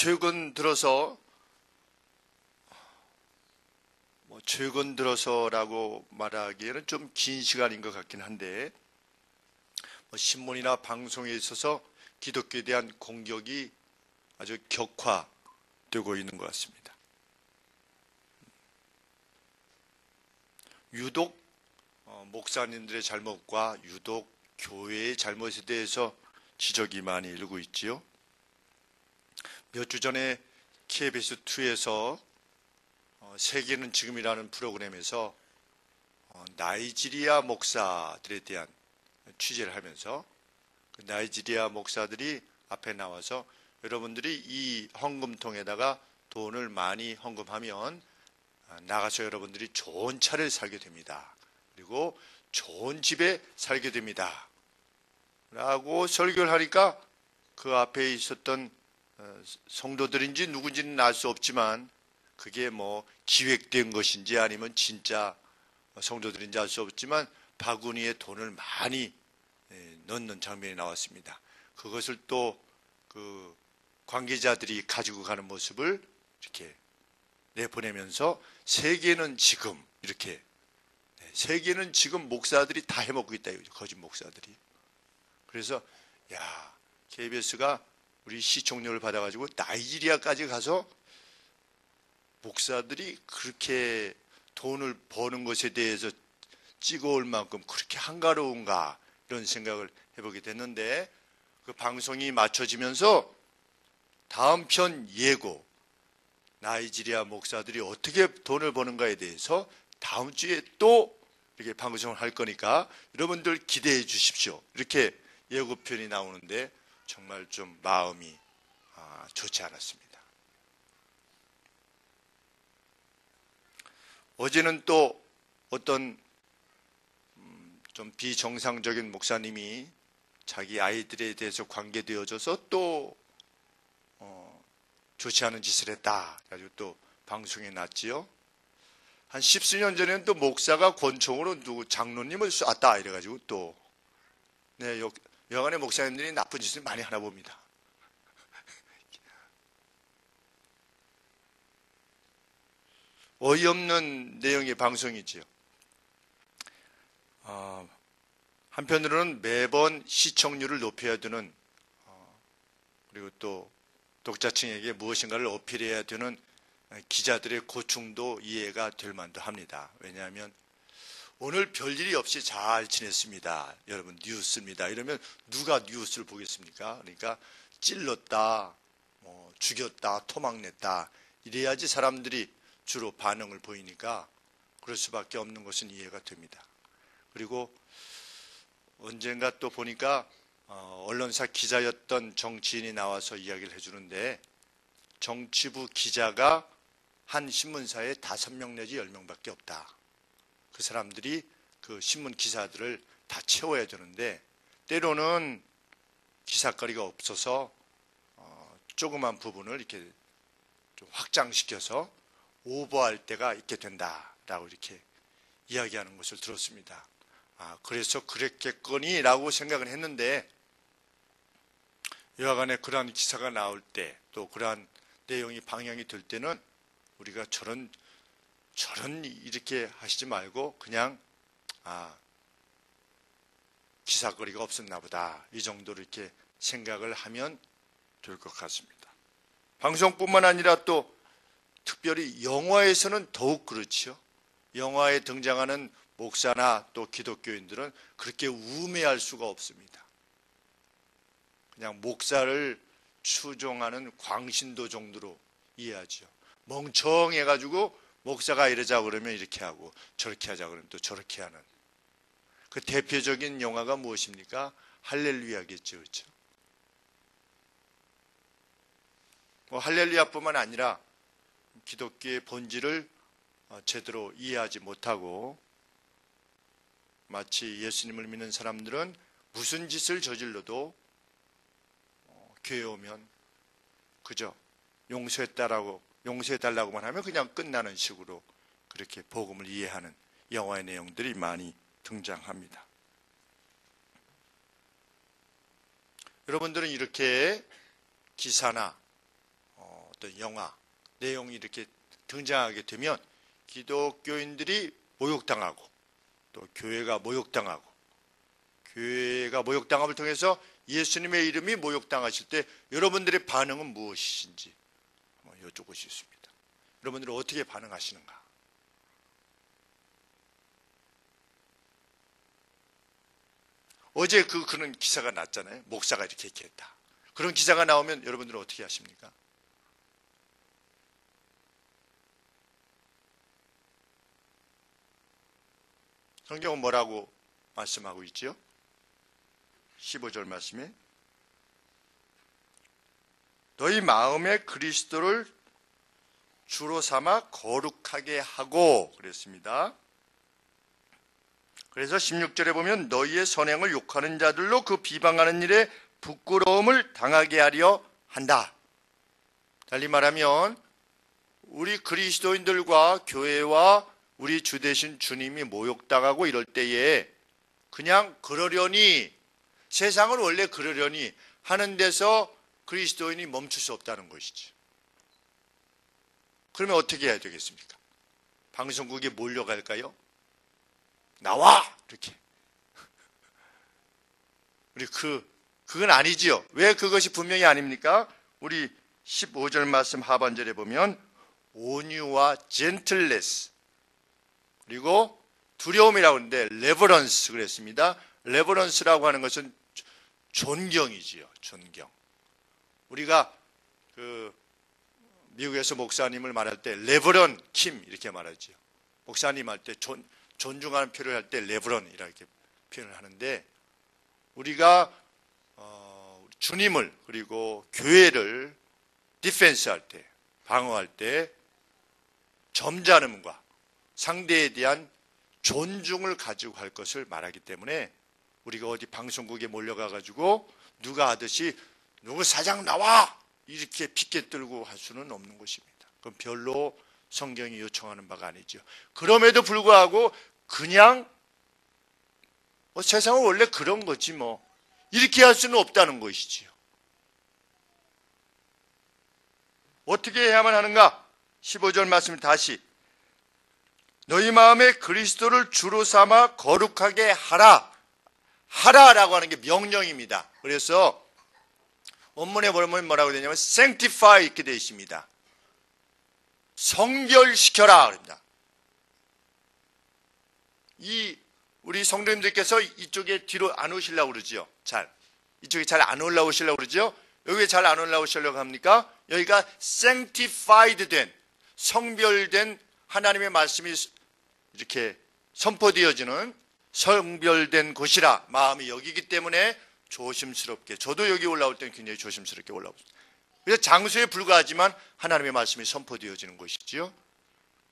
최근 들어서라고 말하기에는 좀 긴 시간인 것 같긴 한데, 신문이나 방송에 있어서 기독교에 대한 공격이 아주 격화되고 있는 것 같습니다. 유독 목사님들의 잘못과 유독 교회의 잘못에 대해서 지적이 많이 일고 있지요. 몇 주 전에 KBS2에서 세계는 지금이라는 프로그램에서 나이지리아 목사들에 대한 취재를 하면서 그 나이지리아 목사들이 앞에 나와서 여러분들이 이 헌금통에다가 돈을 많이 헌금하면 나가서 여러분들이 좋은 차를 살게 됩니다. 그리고 좋은 집에 살게 됩니다. 라고 설교를 하니까 그 앞에 있었던 성도들인지 누군지는 알 수 없지만 그게 기획된 것인지 아니면 진짜 성도들인지 알 수 없지만 바구니에 돈을 많이 넣는 장면이 나왔습니다. 그것을 또 그 관계자들이 가지고 가는 모습을 이렇게 내보내면서 세계는 지금 이렇게 세계는 지금 목사들이 다 해먹고 있다. 거짓 목사들이. 그래서 KBS가 우리 시청료를 받아가지고 나이지리아까지 가서 목사들이 그렇게 돈을 버는 것에 대해서 찍어올 만큼 그렇게 한가로운가 이런 생각을 해보게 됐는데, 그 방송이 맞춰지면서 다음 편 예고, 나이지리아 목사들이 어떻게 돈을 버는가에 대해서 다음 주에 또 이렇게 방송을 할 거니까 여러분들 기대해 주십시오. 이렇게 예고편이 나오는데 정말 좀 마음이 좋지 않았습니다. 어제는 또 어떤 좀 비정상적인 목사님이 자기 아이들에 대해서 관계되어져서 또 좋지 않은 짓을 했다. 그래가지고 또 방송에 났지요. 한 10수년 전에는 또 목사가 권총으로 누구 장로님을 쐈다 이래가지고 또 여간의 목사님들이 나쁜 짓을 많이 하나 봅니다. 어이없는 내용의 방송이지요. 한편으로는 매번 시청률을 높여야 되는, 그리고 또 독자층에게 무엇인가를 어필해야 되는 기자들의 고충도 이해가 될 만도 합니다. 왜냐하면 오늘 별일이 없이 잘 지냈습니다. 여러분 뉴스입니다. 이러면 누가 뉴스를 보겠습니까? 그러니까 찔렀다, 죽였다, 토막냈다 이래야지 사람들이 주로 반응을 보이니까 그럴 수밖에 없는 것은 이해가 됩니다. 그리고 언젠가 또 보니까 언론사 기자였던 정치인이 나와서 이야기를 해주는데, 정치부 기자가 한 신문사에 5명 내지 10명밖에 없다. 그 사람들이 그 신문 기사들을 다 채워야 되는데 때로는 기사거리가 없어서 조그만 부분을 이렇게 좀 확장시켜서 오버할 때가 있게 된다라고 이렇게 이야기하는 것을 들었습니다. 그래서 그랬겠거니 라고 생각을 했는데, 여하간에 그러한 기사가 나올 때 또 그러한 내용이 방영이 될 때는 우리가 저런 이렇게 하시지 말고 그냥 기사거리가 없었나 보다 이 정도로 이렇게 생각을 하면 될 것 같습니다. 방송뿐만 아니라 또 특별히 영화에서는 더욱 그렇죠. 영화에 등장하는 목사나 또 기독교인들은 그렇게 우매할 수가 없습니다. 그냥 목사를 추종하는 광신도 정도로 이해하죠. 멍청해가지고 목사가 이러자 그러면 이렇게 하고 저렇게 하자 그러면 또 저렇게 하는, 그 대표적인 영화가 무엇입니까? 할렐루야겠죠. 그렇죠? 할렐루야뿐만 아니라 기독교의 본질을 제대로 이해하지 못하고 마치 예수님을 믿는 사람들은 무슨 짓을 저질러도 교회에 오면 그저 용서해달라고만 하면 그냥 끝나는 식으로 그렇게 복음을 이해하는 영화의 내용들이 많이 등장합니다. 여러분들은 이렇게 기사나 어떤 영화 내용이 이렇게 등장하게 되면 기독교인들이 모욕당하고 또 교회가 모욕당함을 통해서 예수님의 이름이 모욕당하실 때 여러분들의 반응은 무엇이신지 한번 여쭙고 싶습니다. 여러분들은 어떻게 반응하시는가? 어제 그런 기사가 났잖아요. 목사가 이렇게 했다. 그런 기사가 나오면 여러분들은 어떻게 하십니까? 성경은 뭐라고 말씀하고 있죠? 15절 말씀에 너희 마음에 그리스도를 주로 삼아 거룩하게 하고 그랬습니다. 그래서 16절에 보면 너희의 선행을 욕하는 자들로 그 비방하는 일에 부끄러움을 당하게 하려 한다. 달리 말하면 우리 그리스도인들과 교회와 우리 주 되신 주님이 모욕당하고 이럴 때에 그냥 그러려니 세상은 원래 그러려니 하는 데서 그리스도인이 멈출 수 없다는 것이지. 그러면 어떻게 해야 되겠습니까? 방송국에 몰려갈까요? 나와! 이렇게. 우리 그건 아니지요. 왜 그것이 분명히 아닙니까? 우리 15절 말씀 하반절에 보면 온유와 젠틀레스 그리고 두려움이라고 하는데 레버런스 그랬습니다. 레버런스라고 하는 것은 존경이지요. 존경. 우리가 미국에서 목사님을 말할 때 레버런 킴 이렇게 말하지요. 목사님 할 때 존중하는 표현을 할 때 레버런 이렇게 표현을 하는데 우리가 주님을 그리고 교회를 디펜스 할 때 방어할 때 점잖음과 상대에 대한 존중을 가지고 할 것을 말하기 때문에 우리가 어디 방송국에 몰려가 가지고 누가 하듯이 누구 사장 나와 이렇게 피켓 들고 할 수는 없는 것입니다. 그건 별로 성경이 요청하는 바가 아니죠. 그럼에도 불구하고 그냥 세상은 원래 그런 거지 뭐 이렇게 할 수는 없다는 것이지요. 어떻게 해야만 하는가? 15절 말씀을 다시 너희 마음에 그리스도를 주로 삼아 거룩하게 하라. 하라라고 하는 게 명령입니다. 그래서 원문에 보면 뭐라고 되냐면 sanctify 이렇게 되어 있습니다. 성결시켜라 그럽니다. 우리 성도님들께서 이쪽에 뒤로 안 오시려고 그러죠. 이쪽에 잘 안 올라오시려고 그러죠. 여기에 잘 안 올라오시려고 합니까? 여기가 sanctified 된 성별된 하나님의 말씀이 이렇게 선포되어지는 성별된 곳이라 마음이 여기기 때문에 조심스럽게 저도 여기 올라올 때는 굉장히 조심스럽게 올라옵니다. 그래서 장소에 불과하지만 하나님의 말씀이 선포되어지는 것이지요.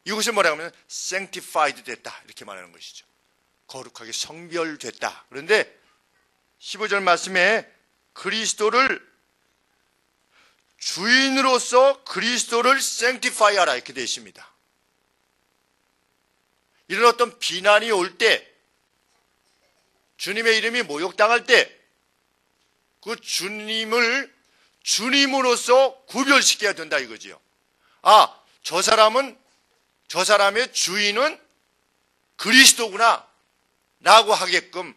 이것을 뭐라고 하면 sanctified 됐다 이렇게 말하는 것이죠. 거룩하게 성별됐다. 그런데 15절 말씀에 그리스도를 주인으로서 그리스도를 sanctify 하라 이렇게 되어 있습니다. 이런 어떤 비난이 올 때 주님의 이름이 모욕당할 때 그 주님을 주님으로서 구별시켜야 된다 이거지요. 저 사람의 주인은 그리스도구나 라고 하게끔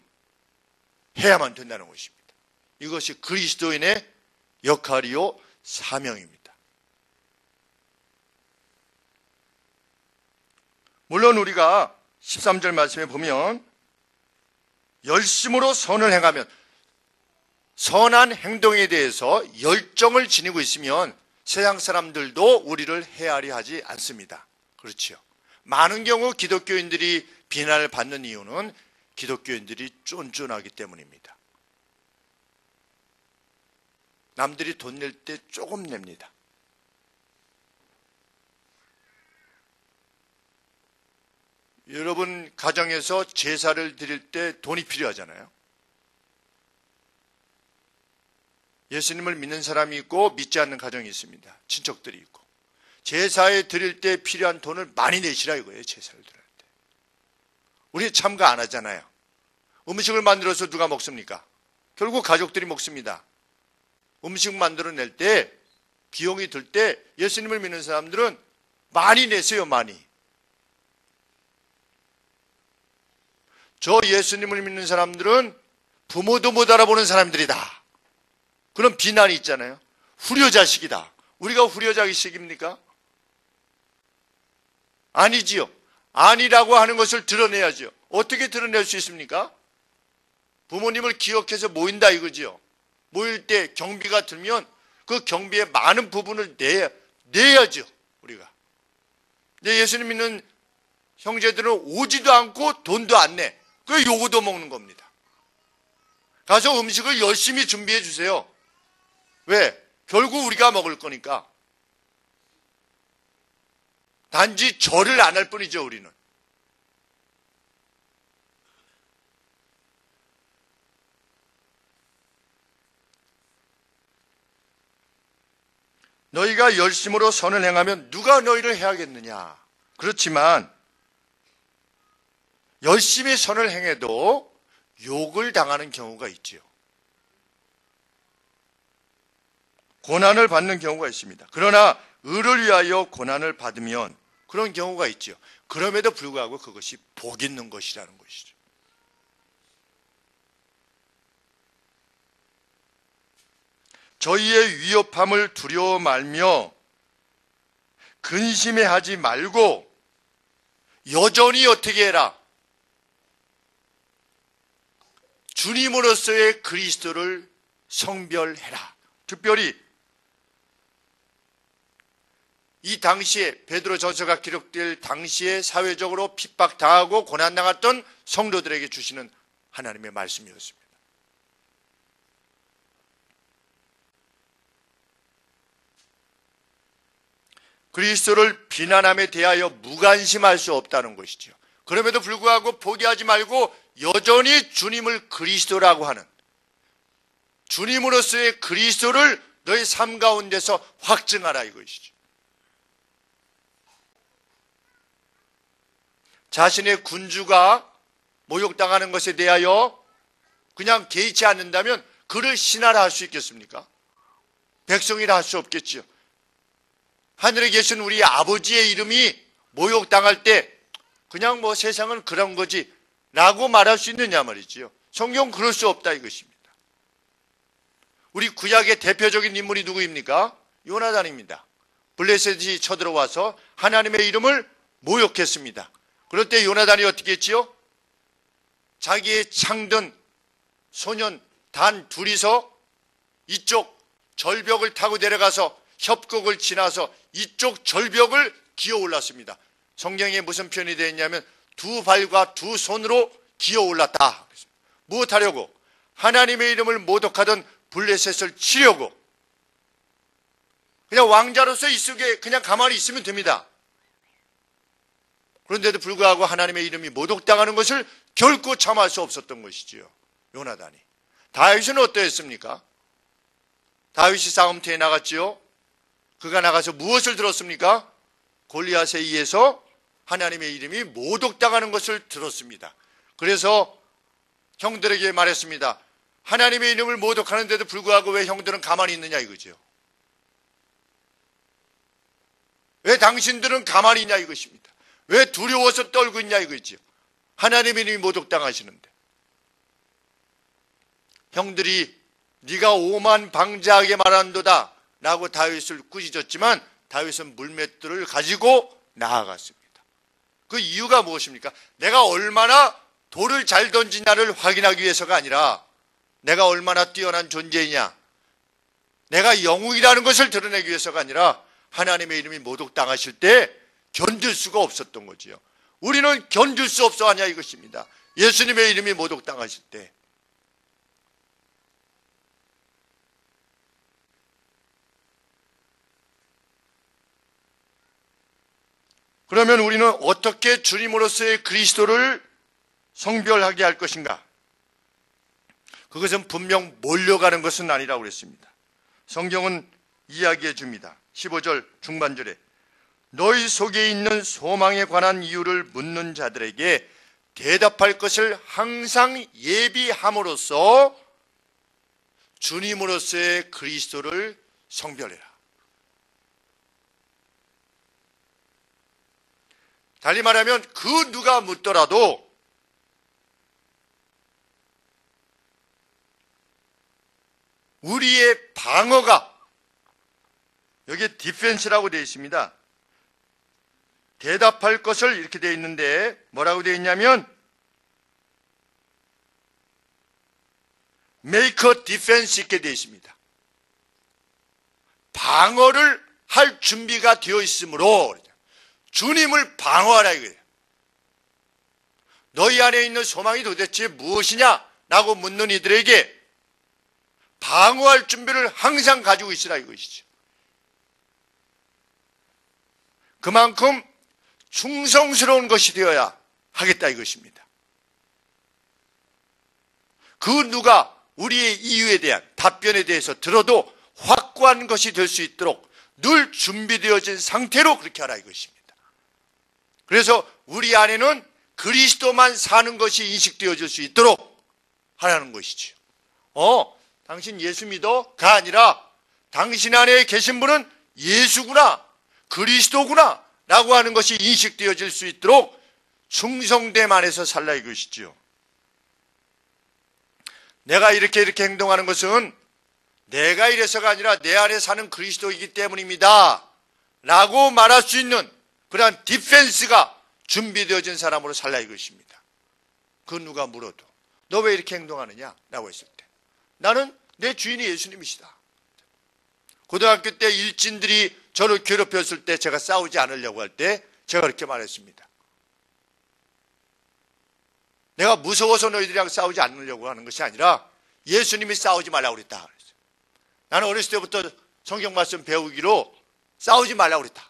해야만 된다는 것입니다. 이것이 그리스도인의 역할이요 사명입니다. 물론 우리가 13절 말씀에 보면 열심으로 선을 행하면 선한 행동에 대해서 열정을 지니고 있으면 세상 사람들도 우리를 헤아려 하지 않습니다. 그렇지요. 많은 경우 기독교인들이 비난을 받는 이유는 기독교인들이 쫀쫀하기 때문입니다. 남들이 돈 낼 때 조금 냅니다. 여러분 가정에서 제사를 드릴 때 돈이 필요하잖아요. 예수님을 믿는 사람이 있고 믿지 않는 가정이 있습니다. 친척들이 있고. 제사에 드릴 때 필요한 돈을 많이 내시라 이거예요. 제사를 드릴 때. 우리 참가 안 하잖아요. 음식을 만들어서 누가 먹습니까? 결국 가족들이 먹습니다. 음식 만들어낼 때 비용이 들 때 예수님을 믿는 사람들은 많이 내세요, 많이. 저 예수님을 믿는 사람들은 부모도 못 알아보는 사람들이다. 그런 비난이 있잖아요. 후려자식이다. 우리가 후려자식입니까? 아니지요. 아니라고 하는 것을 드러내야죠. 어떻게 드러낼 수 있습니까? 부모님을 기억해서 모인다 이거지요. 모일 때 경비가 들면 그 경비의 많은 부분을 내야죠, 우리가. 근데 예수님 믿는 형제들은 오지도 않고 돈도 안 내. 그 요거도 먹는 겁니다. 가서 음식을 열심히 준비해 주세요. 왜? 결국 우리가 먹을 거니까. 단지 절을 안 할 뿐이죠, 우리는. 너희가 열심으로 선을 행하면 누가 너희를 해하겠느냐. 그렇지만 열심히 선을 행해도 욕을 당하는 경우가 있지요. 고난을 받는 경우가 있습니다. 그러나 의를 위하여 고난을 받으면 그런 경우가 있지요. 그럼에도 불구하고 그것이 복 있는 것이라는 것이죠. 저희의 위협함을 두려워 말며 근심해하지 말고 여전히 어떻게 해라? 주님으로서의 그리스도를 성별해라. 특별히 이 당시에 베드로전서가 기록될 당시에 사회적으로 핍박당하고 고난당했던 성도들에게 주시는 하나님의 말씀이었습니다. 그리스도를 비난함에 대하여 무관심할 수 없다는 것이죠. 그럼에도 불구하고 포기하지 말고 여전히 주님을 그리스도라고 하는, 주님으로서의 그리스도를 너희 삶 가운데서 확증하라 이것이죠. 자신의 군주가 모욕당하는 것에 대하여 그냥 개의치 않는다면 그를 신하라 할 수 있겠습니까? 백성이라 할 수 없겠지요. 하늘에 계신 우리 아버지의 이름이 모욕당할 때 그냥 뭐 세상은 그런 거지 라고 말할 수 있느냐 말이지요. 성경 그럴 수 없다 이것입니다. 우리 구약의 대표적인 인물이 누구입니까? 요나단입니다. 블레셋이 쳐들어와서 하나님의 이름을 모욕했습니다. 그럴 때 요나단이 어떻게 했지요? 자기의 창든 소년 단 둘이서 이쪽 절벽을 타고 내려가서 협곡을 지나서 이쪽 절벽을 기어 올랐습니다. 성경에 무슨 표현이 되어 있냐면 두 발과 두 손으로 기어 올랐다. 무엇하려고? 하나님의 이름을 모독하던 블레셋을 치려고. 그냥 왕자로서 이 속에 그냥 가만히 있으면 됩니다. 그런데도 불구하고 하나님의 이름이 모독당하는 것을 결코 참을 수 없었던 것이지요. 요나단이. 다윗은 어떠했습니까? 다윗이 싸움터에 나갔지요. 그가 나가서 무엇을 들었습니까? 골리앗에 의해서 하나님의 이름이 모독당하는 것을 들었습니다. 그래서 형들에게 말했습니다. 하나님의 이름을 모독하는데도 불구하고 왜 형들은 가만히 있느냐 이거죠. 왜 당신들은 가만히 있냐 이것입니다. 왜 두려워서 떨고 있냐 이거죠. 하나님의 이름이 모독당하시는데. 형들이 네가 오만 방자하게 말한도다 라고 다윗을 꾸짖었지만 다윗은 물맷돌을 가지고 나아갔습니다. 그 이유가 무엇입니까? 내가 얼마나 돌을 잘 던지냐를 확인하기 위해서가 아니라 내가 얼마나 뛰어난 존재이냐, 내가 영웅이라는 것을 드러내기 위해서가 아니라 하나님의 이름이 모독당하실 때 견딜 수가 없었던 거지요. 우리는 견딜 수 없어 하냐 이것입니다. 예수님의 이름이 모독당하실 때. 그러면 우리는 어떻게 주님으로서의 그리스도를 성별하게 할 것인가? 그것은 분명 몰려가는 것은 아니라고 그랬습니다. 성경은 이야기해 줍니다. 15절 중반절에 너희 속에 있는 소망에 관한 이유를 묻는 자들에게 대답할 것을 항상 예비함으로써 주님으로서의 그리스도를 성별해라. 달리 말하면 그 누가 묻더라도 우리의 방어가, 여기에 디펜스라고 되어 있습니다. 대답할 것을 이렇게 되어 있는데 뭐라고 되어 있냐면 make a defense 이렇게 되어 있습니다. 방어를 할 준비가 되어 있으므로 주님을 방어하라 이거예요. 너희 안에 있는 소망이 도대체 무엇이냐? 라고 묻는 이들에게 방어할 준비를 항상 가지고 있으라 이것이죠. 그만큼 충성스러운 것이 되어야 하겠다 이것입니다. 그 누가 우리의 이유에 대한 답변에 대해서 들어도 확고한 것이 될 수 있도록 늘 준비되어진 상태로 그렇게 하라 이것입니다. 그래서 우리 안에는 그리스도만 사는 것이 인식되어질 수 있도록 하라는 것이죠. 당신 예수 믿어가 아니라 당신 안에 계신 분은 예수구나, 그리스도구나 라고 하는 것이 인식되어질 수 있도록 충성됨 안에서 살라 이것이지요. 내가 이렇게 행동하는 것은 내가 이래서가 아니라 내 안에 사는 그리스도이기 때문입니다 라고 말할 수 있는 그러한 디펜스가 준비되어진 사람으로 살라 이것입니다. 그 누가 물어도 너 왜 이렇게 행동하느냐 라고 했을 때 나는 내 주인이 예수님이시다. 고등학교 때 일진들이 저를 괴롭혔을 때 제가 싸우지 않으려고 할 때 제가 그렇게 말했습니다. 내가 무서워서 너희들이랑 싸우지 않으려고 하는 것이 아니라 예수님이 싸우지 말라고 그랬다. 나는 어렸을 때부터 성경 말씀 배우기로 싸우지 말라고 그랬다.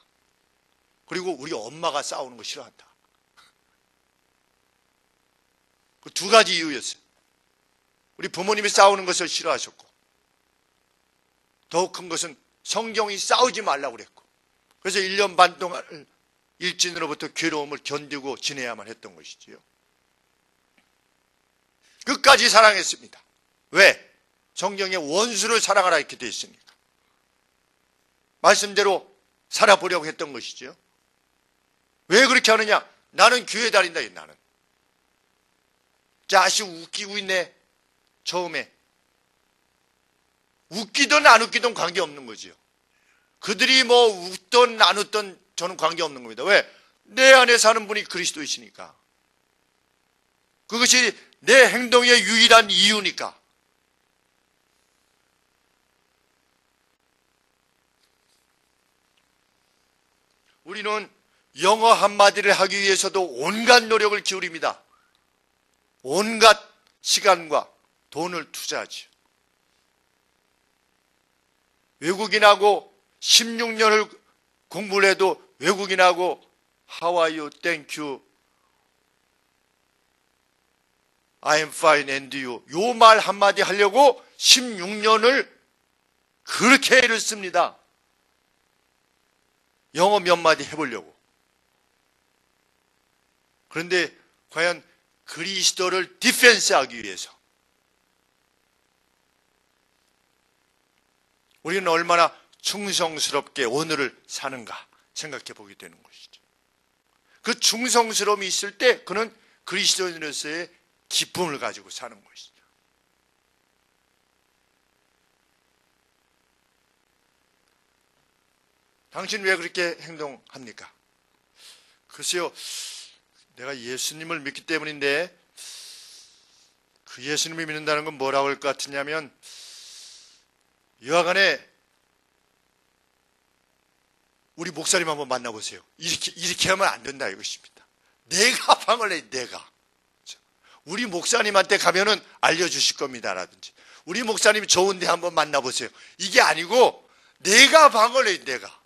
그리고 우리 엄마가 싸우는 거 싫어한다. 그 두 가지 이유였어요. 우리 부모님이 싸우는 것을 싫어하셨고 더욱 큰 것은 성경이 싸우지 말라고 그랬고 그래서 1년 반 동안 일진으로부터 괴로움을 견디고 지내야만 했던 것이지요. 끝까지 사랑했습니다. 왜? 성경에 원수를 사랑하라 이렇게 되어 있으니까. 말씀대로 살아보려고 했던 것이죠. 왜 그렇게 하느냐? 나는 교회 다닌다. 나는. 자식 웃기고 있네. 처음에. 웃기든 안 웃기든 관계없는 거죠. 그들이 뭐 웃든 안 웃든 저는 관계없는 겁니다. 왜? 내 안에 사는 분이 그리스도이시니까. 그것이 내 행동의 유일한 이유니까. 우리는 영어 한마디를 하기 위해서도 온갖 노력을 기울입니다. 온갖 시간과 돈을 투자하죠. 외국인하고 16년을 공부를 해도 외국인하고 How are you? Thank you. I am fine and you. 요 말 한마디 하려고 16년을 그렇게 애를 씁니다. 영어 몇 마디 해보려고. 그런데 과연 그리스도를 디펜스하기 위해서 우리는 얼마나 충성스럽게 오늘을 사는가 생각해 보게 되는 것이죠. 그 충성스러움이 있을 때 그는 그리스도인으로서의 기쁨을 가지고 사는 것이죠. 당신 왜 그렇게 행동합니까? 글쎄요, 내가 예수님을 믿기 때문인데 그 예수님을 믿는다는 건 뭐라고 할 것 같으냐면 여하간에 우리 목사님 한번 만나보세요. 이렇게 하면 안 된다 이것입니다. 내가 방을 내, 내가. 우리 목사님한테 가면은 알려주실 겁니다. 라든지. 우리 목사님 좋은데 한번 만나보세요. 이게 아니고 내가 방을 내, 내가.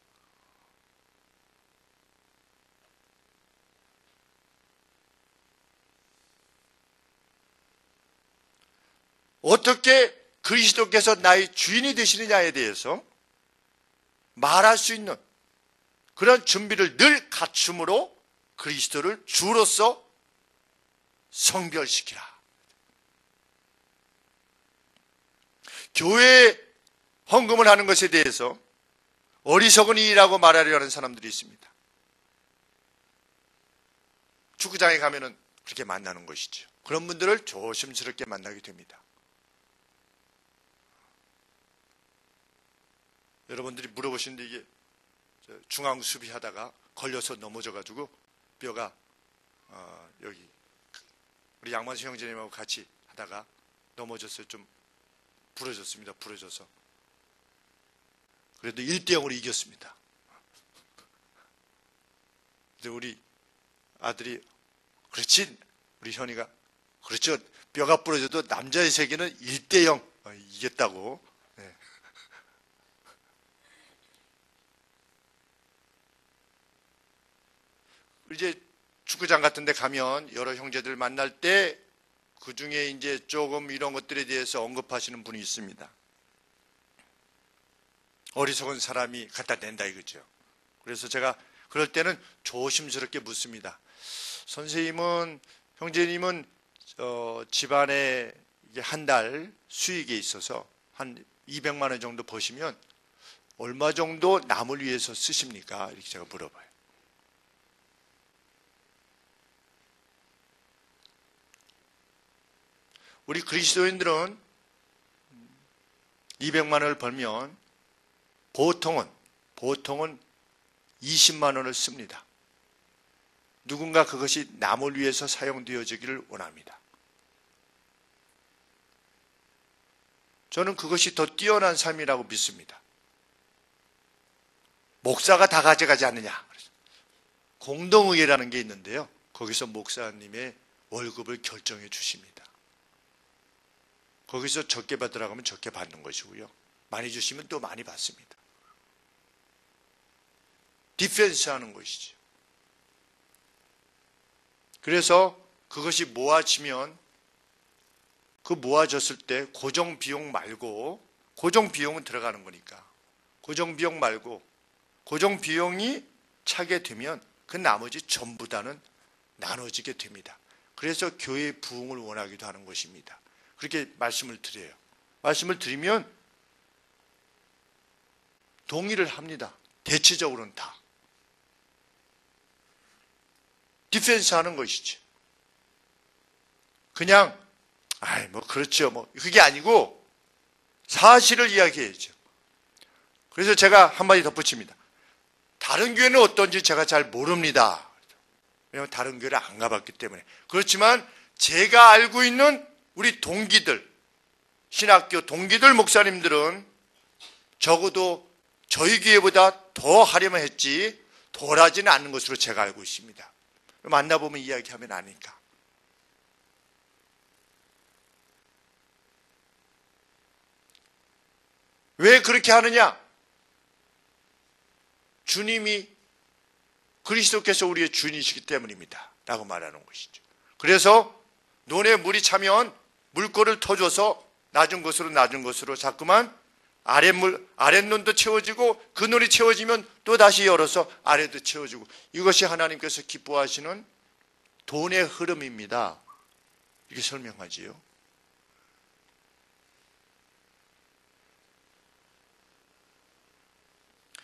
어떻게 그리스도께서 나의 주인이 되시느냐에 대해서 말할 수 있는 그런 준비를 늘 갖춤으로 그리스도를 주로서 성별시키라. 교회에 헌금을 하는 것에 대해서 어리석은 일이라고 말하려 하는 사람들이 있습니다. 축구장에 가면은 그렇게 만나는 것이죠. 그런 분들을 조심스럽게 만나게 됩니다. 여러분들이 물어보시는데 이게 중앙 수비하다가 걸려서 넘어져가지고 뼈가 여기 우리 양만수 형제님하고 같이 하다가 넘어져서 좀 부러졌습니다. 부러져서 그래도 1대0으로 이겼습니다. 근데 우리 아들이 그렇지 우리 현이가 그렇죠. 뼈가 부러져도 남자의 세계는 1대0 이겼다고. 네. 이제 축구장 같은 데 가면 여러 형제들 만날 때 그 중에 이제 조금 이런 것들에 대해서 언급하시는 분이 있습니다. 어리석은 사람이 갖다 댄다 이거죠. 그래서 제가 그럴 때는 조심스럽게 묻습니다. 선생님은, 형제님은 집안에 한 달 수익에 있어서 한 200만 원 정도 버시면 얼마 정도 남을 위해서 쓰십니까? 이렇게 제가 물어봐요. 우리 그리스도인들은 200만 원을 벌면 보통은 20만 원을 씁니다. 누군가 그것이 남을 위해서 사용되어지기를 원합니다. 저는 그것이 더 뛰어난 삶이라고 믿습니다. 목사가 다 가져가지 않느냐. 공동의회라는 게 있는데요. 거기서 목사님의 월급을 결정해 주십니다. 거기서 적게 받으라고 하면 적게 받는 것이고요. 많이 주시면 또 많이 받습니다. 디펜스 하는 것이죠. 그래서 그것이 모아지면 그 모아졌을 때 고정 비용 말고, 고정 비용은 들어가는 거니까 고정 비용 말고 고정 비용이 차게 되면 그 나머지 전부 다는 나눠지게 됩니다. 그래서 교회의 부흥을 원하기도 하는 것입니다. 그렇게 말씀을 드려요. 말씀을 드리면 동의를 합니다. 대체적으로는 다. 디펜스 하는 것이지. 그냥 뭐 그렇죠. 그게 아니고 사실을 이야기해야죠. 그래서 제가 한마디 덧붙입니다. 다른 교회는 어떤지 제가 잘 모릅니다. 왜냐하면 다른 교회를 안 가봤기 때문에. 그렇지만 제가 알고 있는 우리 동기들, 신학교 동기들 목사님들은 적어도 저희 교회보다 더 하려면 했지 덜하지는 않는 것으로 제가 알고 있습니다. 만나보면 이야기하면 아니까. 왜 그렇게 하느냐? 주님이, 그리스도께서 우리의 주인이시기 때문입니다. 라고 말하는 것이죠. 그래서 논에 물이 차면 물꼬를 터줘서 낮은 곳으로 자꾸만 아랫논도 채워지고 그 논이 채워지면 또 다시 열어서 아래도 채워지고, 이것이 하나님께서 기뻐하시는 돈의 흐름입니다. 이렇게 설명하지요.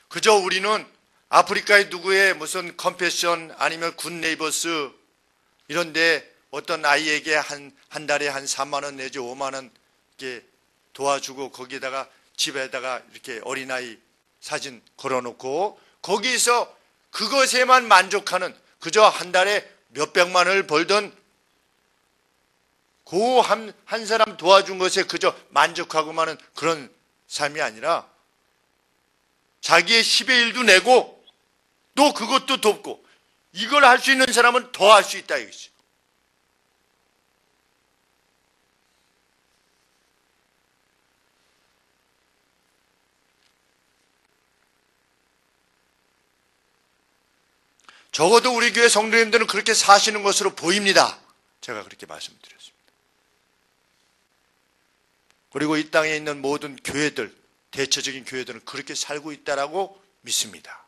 그저 우리는 아프리카의 누구의 무슨 컴패션 아니면 굿네이버스 이런데 어떤 아이에게 한 달에 한 3만 원 내지 5만 원 이렇게 도와주고 거기에다가 집에다가 이렇게 어린아이 사진 걸어놓고 거기서 그것에만 만족하는, 그저 한 달에 몇백만 원을 벌던 그 한 사람 도와준 것에 그저 만족하고만은 그런 삶이 아니라 자기의 10의 1도 내고 또 그것도 돕고, 이걸 할 수 있는 사람은 더 할 수 있다 이거죠. 적어도 우리 교회 성도님들은 그렇게 사시는 것으로 보입니다. 제가 그렇게 말씀드렸습니다. 그리고 이 땅에 있는 모든 교회들, 대체적인 교회들은 그렇게 살고 있다라고 믿습니다.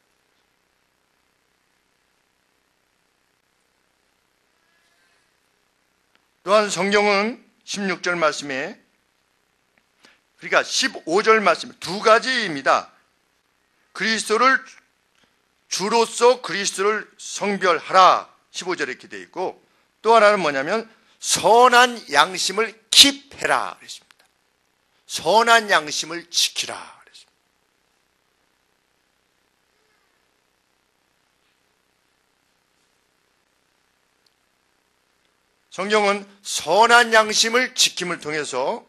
또한 성경은 16절 말씀에, 그러니까 15절 말씀에 두 가지입니다. 그리스도를 주로서 그리스도를 성별하라. 15절에 이렇게 되어 있고, 또 하나는 뭐냐면 선한 양심을 킵해라 그랬습니다. 선한 양심을 지키라 그랬습니다. 성경은 선한 양심을 지킴을 통해서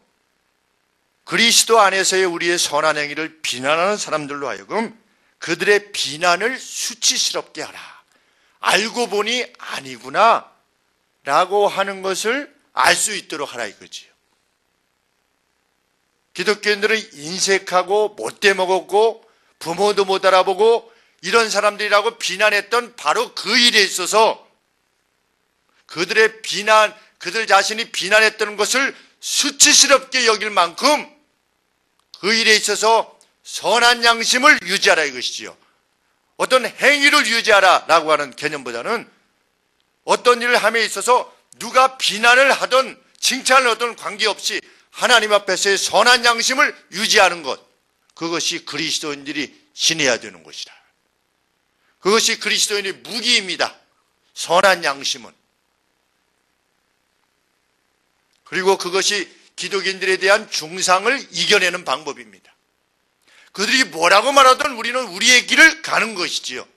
그리스도 안에서의 우리의 선한 행위를 비난하는 사람들로 하여금 그들의 비난을 수치스럽게 하라. 알고 보니 아니구나 라고 하는 것을 알 수 있도록 하라 이거지요. 기독교인들은 인색하고 못돼 먹었고 부모도 못 알아보고 이런 사람들이라고 비난했던 바로 그 일에 있어서 그들 자신이 비난했던 것을 수치스럽게 여길 만큼 그 일에 있어서 선한 양심을 유지하라 이것이지요. 어떤 행위를 유지하라 라고 하는 개념보다는 어떤 일을 함에 있어서 누가 비난을 하든 칭찬을 하든 관계없이 하나님 앞에서의 선한 양심을 유지하는 것, 그것이 그리스도인들이 지내야 되는 것이라. 그것이 그리스도인의 무기입니다. 선한 양심은. 그리고 그것이 기독인들에 대한 중상을 이겨내는 방법입니다. 그들이 뭐라고 말하든 우리는 우리의 길을 가는 것이지요.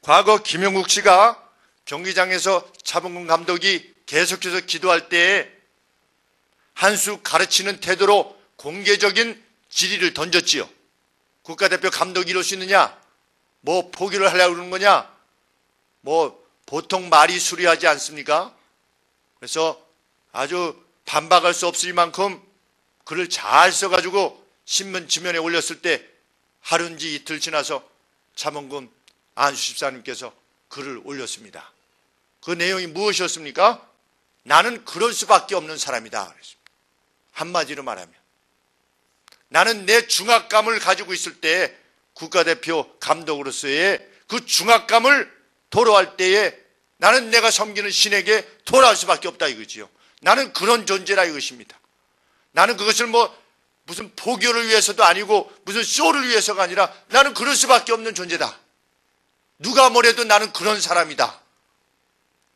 과거 김영국 씨가 경기장에서 차범근 감독이 계속해서 기도할 때에 한 수 가르치는 태도로 공개적인 질의를 던졌지요. 국가대표 감독이 이럴 수 있느냐? 뭐 포기를 하려고 그러는 거냐? 뭐 보통 말이 수리하지 않습니까? 그래서 아주 반박할 수 없을 만큼 글을 잘 써가지고 신문 지면에 올렸을 때 하루인지 이틀 지나서 차범근 안수 집사님께서 글을 올렸습니다. 그 내용이 무엇이었습니까? 나는 그럴 수밖에 없는 사람이다 그랬습니다. 한마디로 말하면 나는 내 중압감을 가지고 있을 때 국가대표 감독으로서의 그 중압감을 토로할 때에 나는 내가 섬기는 신에게 돌아올 수밖에 없다 이거지요. 나는 그런 존재라 이것입니다. 나는 그것을 무슨 포교를 위해서도 아니고 무슨 쇼를 위해서가 아니라 나는 그럴 수밖에 없는 존재다. 누가 뭐래도 나는 그런 사람이다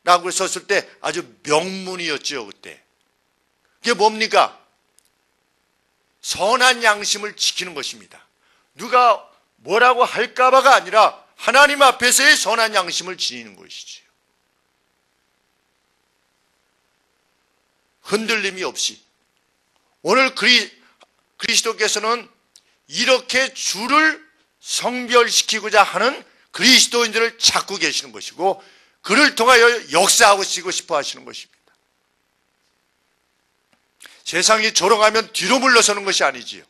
라고 썼을 때 아주 명문이었죠. 그때 그게 뭡니까? 선한 양심을 지키는 것입니다. 누가 뭐라고 할까봐가 아니라 하나님 앞에서의 선한 양심을 지니는 것이지요. 흔들림이 없이. 오늘 그리스도께서는 이렇게 주를 성별시키고자 하는 그리스도인들을 찾고 계시는 것이고 그를 통하여 역사하시고 싶어 하시는 것입니다. 세상이 조롱하면 뒤로 물러서는 것이 아니지요.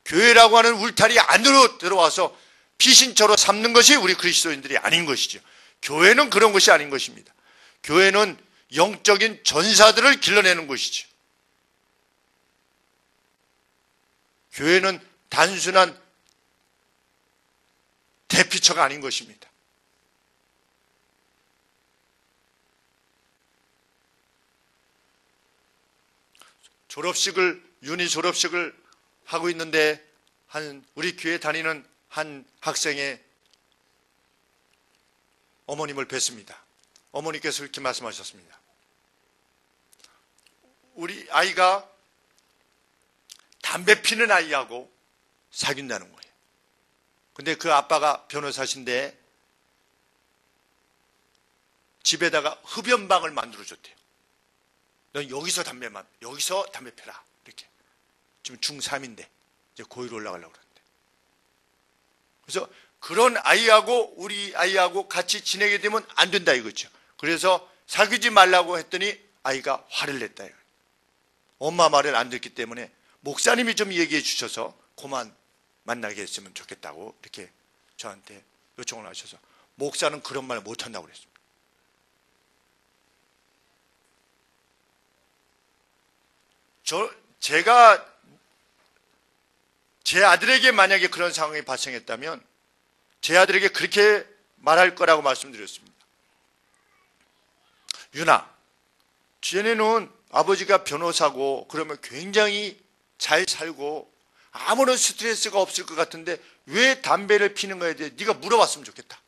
교회라고 하는 울타리 안으로 들어와서 피신처로 삼는 것이 우리 그리스도인들이 아닌 것이죠. 교회는 그런 것이 아닌 것입니다. 교회는 영적인 전사들을 길러내는 것이죠. 교회는 단순한 대피처가 아닌 것입니다. 유니 졸업식을 하고 있는데 우리 교회 다니는 한 학생의 어머님을 뵀습니다. 어머니께서 이렇게 말씀하셨습니다. 우리 아이가 담배 피는 아이하고 사귄다는 거예요. 근데 그 아빠가 변호사신데 집에다가 흡연방을 만들어줬대요. 넌 여기서 담배 피라. 이렇게. 지금 중3인데 이제 고1 올라가려고 그러는데. 그래서 그런 아이하고 우리 아이하고 같이 지내게 되면 안 된다 이거죠. 그래서 사귀지 말라고 했더니 아이가 화를 냈다 이거예요. 엄마 말을 안 듣기 때문에 목사님이 좀 얘기해 주셔서 그만 만나게 했으면 좋겠다고 이렇게 저한테 요청을 하셔서 목사는 그런 말 못한다고 그랬습니다. 제가 제 아들에게 만약에 그런 상황이 발생했다면 제 아들에게 그렇게 말할 거라고 말씀드렸습니다. 윤아, 쟤네는 아버지가 변호사고 그러면 굉장히 잘 살고 아무런 스트레스가 없을 것 같은데 왜 담배를 피는 거에 대해 네가 물어봤으면 좋겠다.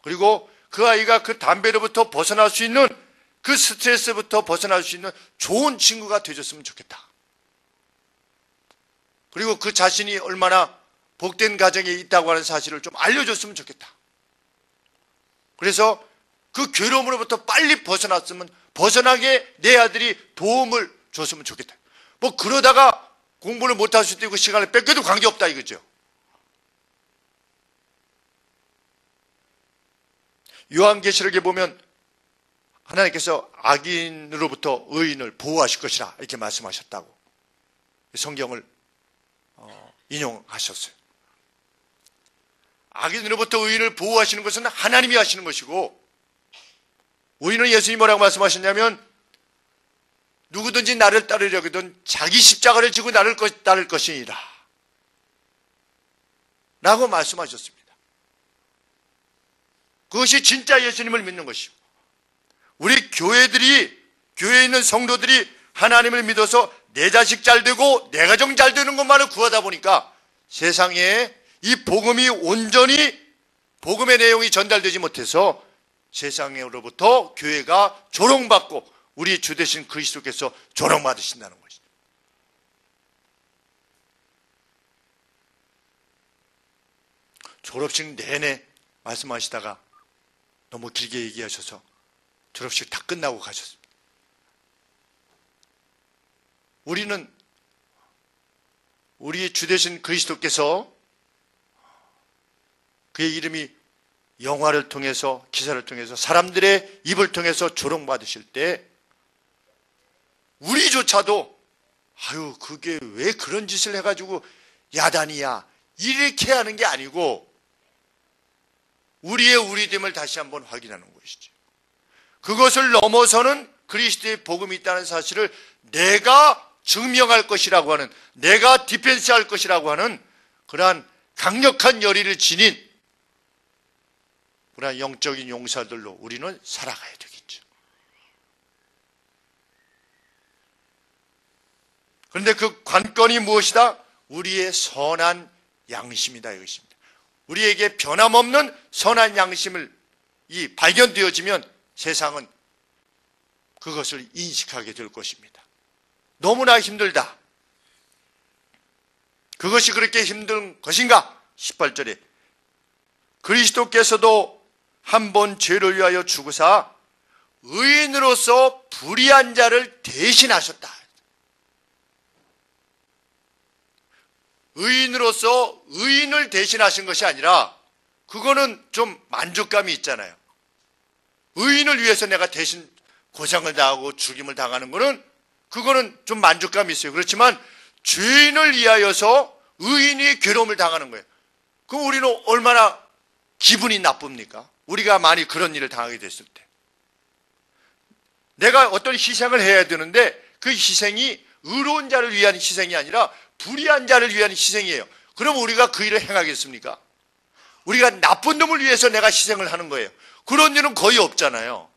그리고 그 아이가 그 담배로부터 벗어날 수 있는, 그 스트레스부터 벗어날 수 있는 좋은 친구가 되줬으면 좋겠다. 그리고 그 자신이 얼마나 복된 가정에 있다고 하는 사실을 좀 알려줬으면 좋겠다. 그래서 그 괴로움으로부터 빨리 벗어나게 내 아들이 도움을 줬으면 좋겠다. 뭐 그러다가 공부를 못할 수도 있고 시간을 뺏겨도 관계없다 이거죠. 요한계시록에 보면 하나님께서 악인으로부터 의인을 보호하실 것이라 이렇게 말씀하셨다고 성경을 인용하셨어요. 악인으로부터 의인을 보호하시는 것은 하나님이 하시는 것이고, 의인은 예수님이 뭐라고 말씀하셨냐면 누구든지 나를 따르려거든 자기 십자가를 지고 나를 따를 것이니라 라고 말씀하셨습니다. 그것이 진짜 예수님을 믿는 것이고, 우리 교회에 있는 성도들이 하나님을 믿어서 내 자식 잘 되고 내 가정 잘 되는 것만을 구하다 보니까 세상에 이 복음이 온전히, 복음의 내용이 전달되지 못해서 세상으로부터 교회가 조롱받고 우리 주 되신 그리스도께서 조롱받으신다는 것이죠. 졸업식 내내 말씀하시다가 너무 길게 얘기하셔서 졸업식 다 끝나고 가셨습니다. 우리는 우리 주 되신 그리스도께서 그의 이름이 영화를 통해서, 기사를 통해서, 사람들의 입을 통해서 조롱받으실 때 우리조차도 아유 그게 왜 그런 짓을 해가지고 야단이야 이렇게 하는 게 아니고 우리의 우리됨을 다시 한번 확인하는 것이죠. 그것을 넘어서는 그리스도의 복음이 있다는 사실을 내가 증명할 것이라고 하는, 내가 디펜스할 것이라고 하는 그러한 강력한 열의를 지닌 그러한 영적인 용사들로 우리는 살아가야 되겠죠. 그런데 그 관건이 무엇이다? 우리의 선한 양심이다 이것입니다. 우리에게 변함없는 선한 양심을 발견되어지면 세상은 그것을 인식하게 될 것입니다. 너무나 힘들다. 그것이 그렇게 힘든 것인가? 18절에 그리스도께서도 한 번 죄를 위하여 죽으사 의인으로서 불의한 자를 대신하셨다. 의인으로서 의인을 대신하신 것이 아니라 그거는 좀 만족감이 있잖아요. 의인을 위해서 내가 대신 고생을 당하고 죽임을 당하는 거는 그거는 좀 만족감이 있어요. 그렇지만 죄인을 위하여서 의인이 괴로움을 당하는 거예요. 그럼 우리는 얼마나 기분이 나쁩니까? 우리가 많이 그런 일을 당하게 됐을 때. 내가 어떤 희생을 해야 되는데 그 희생이 의로운 자를 위한 희생이 아니라 불의한 자를 위한 희생이에요. 그럼 우리가 그 일을 행하겠습니까? 우리가 나쁜 놈을 위해서 내가 희생을 하는 거예요. 그런 일은 거의 없잖아요.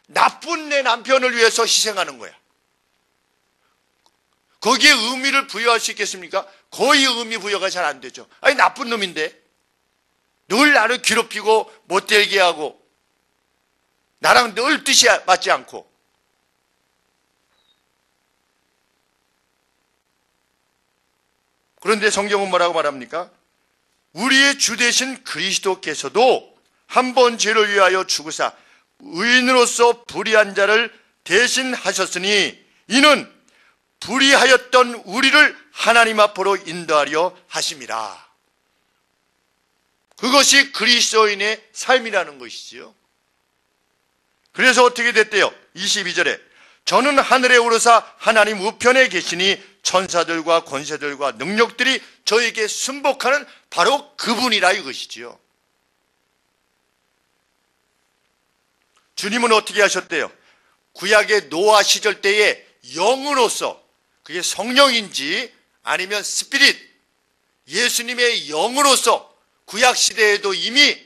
나쁜 내 남편을 위해서 희생하는 거야. 거기에 의미를 부여할 수 있겠습니까? 거의 의미 부여가 잘 안 되죠. 아니 나쁜 놈인데 늘 나를 괴롭히고 못되게 하고 나랑 늘 뜻이 맞지 않고 그런데 성경은 뭐라고 말합니까? 우리의 주 되신 그리스도께서도 한 번 죄를 위하여 죽으사 의인으로서 불의한 자를 대신하셨으니 이는 불의하였던 우리를 하나님 앞으로 인도하려 하심이라. 그것이 그리스도인의 삶이라는 것이지요. 그래서 어떻게 됐대요? 22절에 저는 하늘에 오르사 하나님 우편에 계시니 천사들과 권세들과 능력들이 저에게 순복하는 바로 그분이라 이것이지요. 주님은 어떻게 하셨대요? 구약의 노아 시절 때에 영으로서, 그게 성령인지 아니면 스피릿, 예수님의 영으로서 구약 시대에도 이미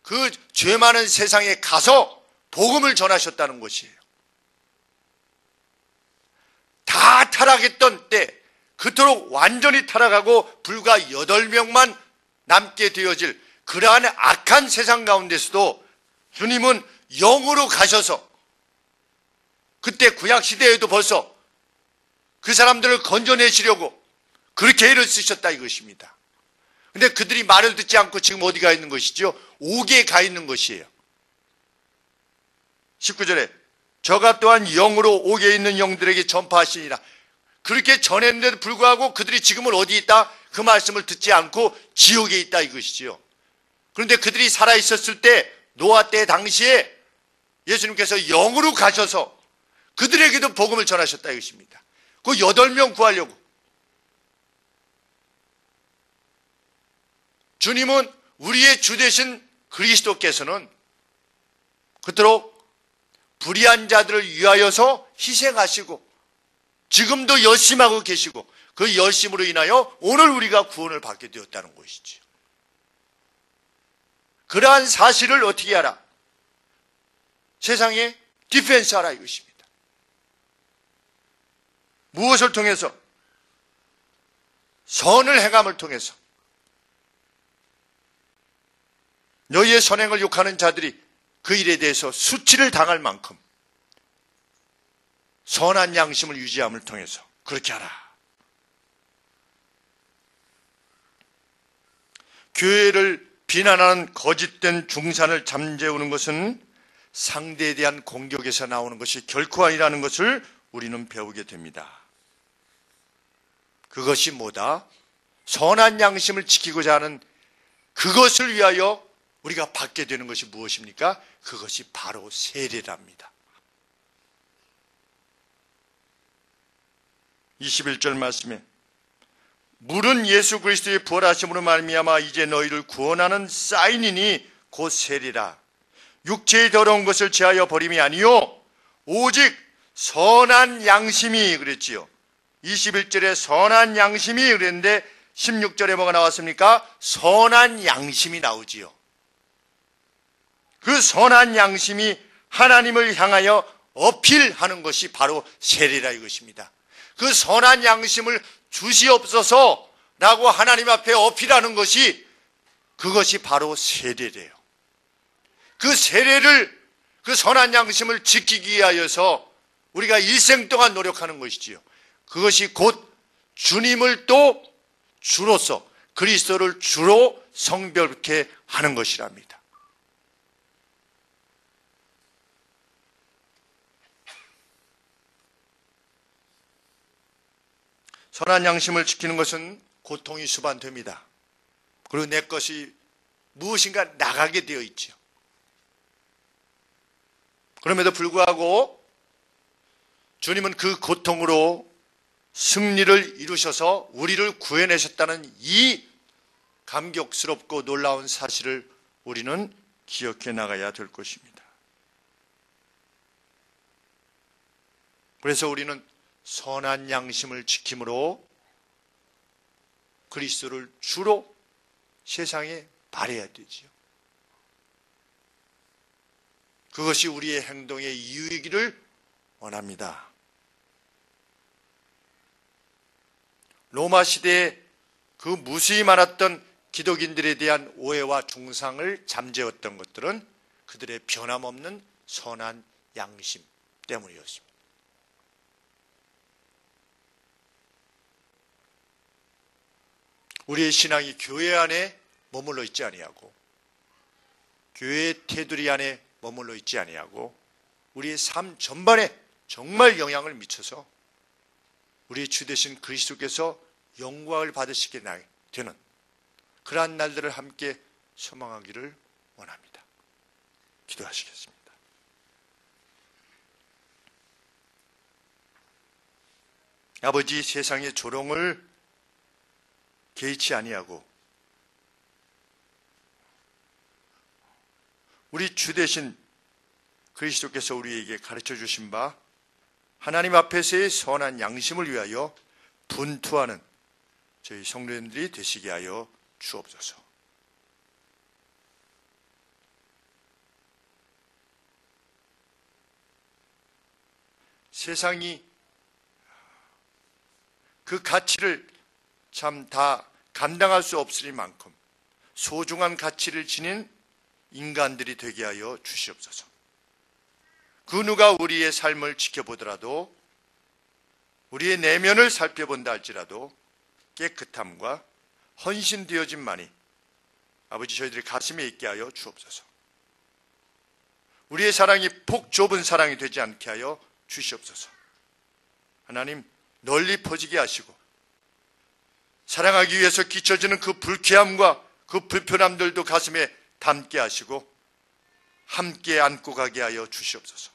그 죄 많은 세상에 가서 복음을 전하셨다는 것이에요. 다 타락했던 때 그토록 완전히 타락하고 불과 8명만 남게 되어질 그러한 악한 세상 가운데서도 주님은 영으로 가셔서 그때 구약시대에도 벌써 그 사람들을 건져내시려고 그렇게 애를 쓰셨다 이것입니다. 근데 그들이 말을 듣지 않고 지금 어디 가 있는 것이죠? 옥에 가 있는 것이에요. 19절에 저가 또한 영으로 옥에 있는 영들에게 전파하시니라. 그렇게 전했는데도 불구하고 그들이 지금은 어디 있다? 그 말씀을 듣지 않고 지옥에 있다 이것이지요. 그런데 그들이 살아있었을 때 노아 때 당시에 예수님께서 영으로 가셔서 그들에게도 복음을 전하셨다 이것입니다. 그 8명 구하려고. 주님은 우리의 주 되신 그리스도께서는 그토록 불의한 자들을 위하여서 희생하시고 지금도 열심하고 계시고 그 열심으로 인하여 오늘 우리가 구원을 받게 되었다는 것이죠. 그러한 사실을 어떻게 하라? 세상에 디펜스하라 이것입니다. 무엇을 통해서? 선을 행함을 통해서. 너희의 선행을 욕하는 자들이 그 일에 대해서 수치를 당할 만큼 선한 양심을 유지함을 통해서 그렇게 하라. 교회를 비난하는 거짓된 중산을 잠재우는 것은 상대에 대한 공격에서 나오는 것이 결코 아니라는 것을 우리는 배우게 됩니다. 그것이 뭐다? 선한 양심을 지키고자 하는 그것을 위하여 우리가 받게 되는 것이 무엇입니까? 그것이 바로 세례랍니다. 21절 말씀에 물은 예수 그리스도의 부활하심으로 말미암아 이제 너희를 구원하는 사인이니 곧 세리라. 육체의 더러운 것을 제하여 버림이 아니요 오직 선한 양심이 그랬지요. 21절에 선한 양심이 그랬는데 16절에 뭐가 나왔습니까? 선한 양심이 나오지요. 그 선한 양심이 하나님을 향하여 어필하는 것이 바로 세례라 이것입니다. 그 선한 양심을 주시옵소서라고 하나님 앞에 어필하는 것이 그것이 바로 세례래요. 그 세례를 그 선한 양심을 지키기 위하여서 우리가 일생 동안 노력하는 것이지요. 그것이 곧 주님을 또 주로서 그리스도를 주로 성별케 하는 것이랍니다. 선한 양심을 지키는 것은 고통이 수반됩니다. 그리고 내 것이 무엇인가 나가게 되어 있죠. 그럼에도 불구하고 주님은 그 고통으로 승리를 이루셔서 우리를 구해내셨다는 이 감격스럽고 놀라운 사실을 우리는 기억해 나가야 될 것입니다. 그래서 우리는 선한 양심을 지킴으로 그리스도를 주로 세상에 발해야 되지요. 그것이 우리의 행동의 이유이기를 원합니다. 로마 시대에 그 무수히 많았던 기독인들에 대한 오해와 중상을 잠재웠던 것들은 그들의 변함없는 선한 양심 때문이었습니다. 우리의 신앙이 교회 안에 머물러 있지 아니하고 교회의 테두리 안에 머물러 있지 아니하고 우리의 삶 전반에 정말 영향을 미쳐서 우리의 주 되신 그리스도께서 영광을 받으시게 되는 그러한 날들을 함께 소망하기를 원합니다. 기도하시겠습니다. 아버지, 세상의 조롱을 개의치 아니하고 우리 주 되신 그리스도께서 우리에게 가르쳐 주신 바 하나님 앞에서의 선한 양심을 위하여 분투하는 저희 성도님들이 되시게 하여 주옵소서. 세상이 그 가치를 참 다 감당할 수 없으리만큼 소중한 가치를 지닌 인간들이 되게 하여 주시옵소서. 그 누가 우리의 삶을 지켜보더라도, 우리의 내면을 살펴본다 할지라도 깨끗함과 헌신되어짐만이 아버지 저희들의 가슴에 있게 하여 주옵소서. 우리의 사랑이 폭 좁은 사랑이 되지 않게 하여 주시옵소서. 하나님, 널리 퍼지게 하시고 사랑하기 위해서 끼쳐지는 그 불쾌함과 그 불편함들도 가슴에 담게 하시고 함께 안고 가게 하여 주시옵소서.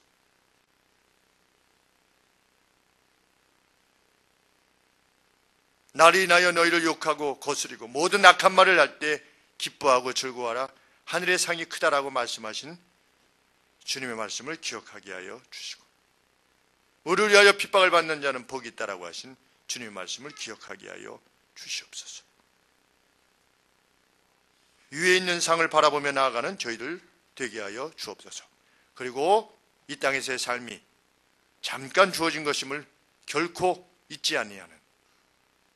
나를 인하여 너희를 욕하고 거스리고 모든 악한 말을 할 때 기뻐하고 즐거워하라. 하늘의 상이 크다라고 말씀하신 주님의 말씀을 기억하게 하여 주시고, 우리를 위하여 핍박을 받는 자는 복이 있다라고 하신 주님의 말씀을 기억하게 하여 주시옵소서. 위에 있는 상을 바라보며 나아가는 저희들 되게 하여 주옵소서. 그리고 이 땅에서의 삶이 잠깐 주어진 것임을 결코 잊지 아니하는,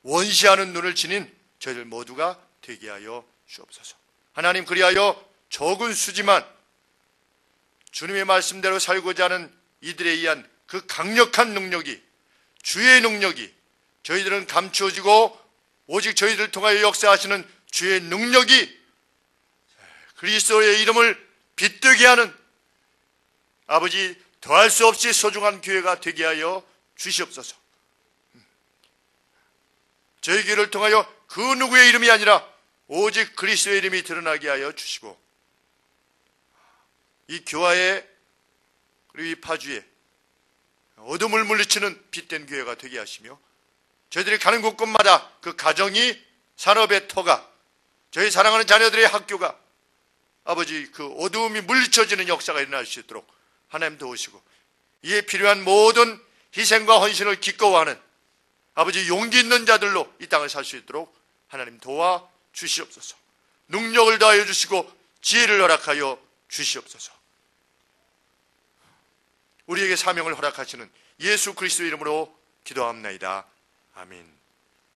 원시하는 눈을 지닌 저희들 모두가 되게 하여 주옵소서. 하나님, 그리하여 적은 수지만 주님의 말씀대로 살고자 하는 이들에 의한 그 강력한 능력이, 주의 능력이 저희들은 감추어지고 오직 저희들을 통하여 역사하시는 주의 능력이 그리스도의 이름을 빛되게 하는 아버지 더할 수 없이 소중한 교회가 되게 하여 주시옵소서. 저희 교회를 통하여 그 누구의 이름이 아니라 오직 그리스도의 이름이 드러나게 하여 주시고, 이 교화에 그리고 이 파주에 어둠을 물리치는 빛된 교회가 되게 하시며, 저희들이 가는 곳곳마다 그 가정이 산업의 터가, 저희 사랑하는 자녀들의 학교가 아버지 그 어두움이 물리쳐지는 역사가 일어날 수 있도록 하나님 도우시고, 이에 필요한 모든 희생과 헌신을 기꺼워하는 아버지 용기 있는 자들로 이 땅을 살 수 있도록 하나님 도와 주시옵소서. 능력을 더하여 주시고 지혜를 허락하여 주시옵소서. 우리에게 사명을 허락하시는 예수 그리스도 이름으로 기도합나이다. 아멘.